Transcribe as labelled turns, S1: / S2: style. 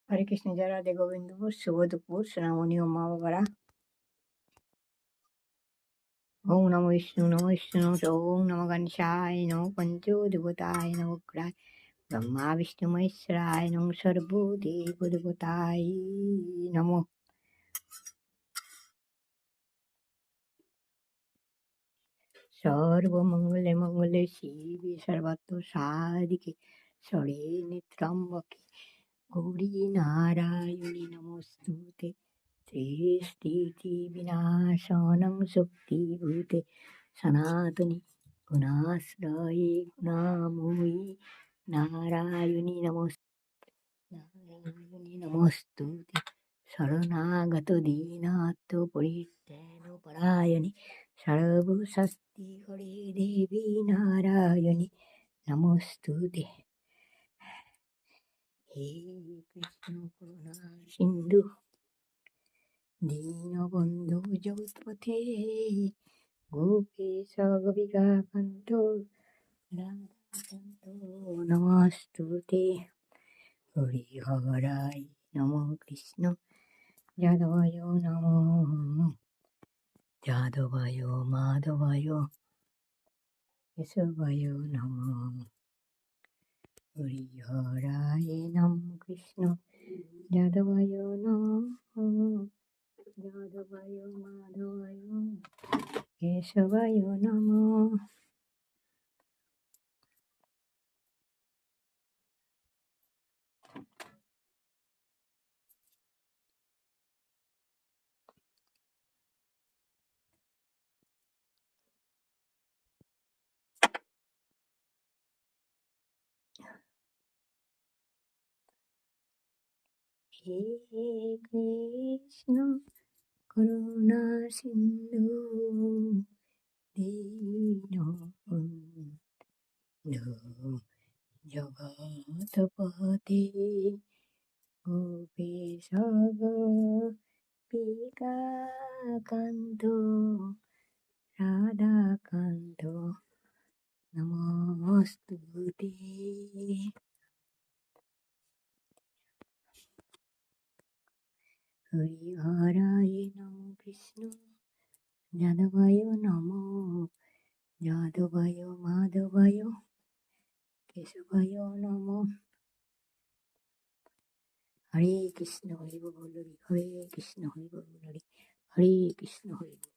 S1: হরে কৃষ্ণ, জয় রাধে গোবিন্দপুর, শুভ দুপুর সোনামণি ও মা বাবারা। ওম নমো বিষ্ণু নমো বিষ্ণু ওম নমো গণেশায় নমো পঞ্চদেবতায় নমগ্রায় ব্রহ্মা বিষ্ণু মহেশ্বরায় নমো সর্বদেব দেবতায় নমো। সর্বমঙ্গলে মঙ্গলে শিবে সর্বাত্ম সাধিকে শরণ্যে ত্র্যম্বকে গৌরী নারায়ণী নমস্তুতে। সৃষ্টিতি বিনাশनं শক্তিভূতে সনাতনী গুণাশ্রয়ে গুণাময়ী নারায়ণী নমস্তুতে। শরণাগত দীনার্থ পরিত্রাণপরায়ণে সর্বশক্তি হরে দেবী নারায়ণী নমস্তুতে। হে কৃষ্ণ করুণা সিন্ধু দীনবন্ধু জগৎপথে গোপীশ গোপিকাকান্ত রাধাকান্ত নমস্তুতে। হরিহরায় নমো কৃষ্ণ যাদবায় নমো যাদবায় মাধবায় কেশবায় নমো। হরিহরায় নমো কৃষ্ণ যাদবায় নমো যাদবায় মাধবায় কেশবায় নমো। হে কৃষ্ণ করুণা সিন্ধু দীনবন্ধু জগৎপতে গোপীশ গোপিকাকান্ত রাধাকান্ত নমস্তুতে। হরিহরায় নমো কৃষ্ণ যাদবায় নমো যাদবায় মাধবায় কেশবায় নমো। হরে কৃষ্ণ হরি বল হরে কৃষ্ণ হরি বল হরে কৃষ্ণ হরি বল।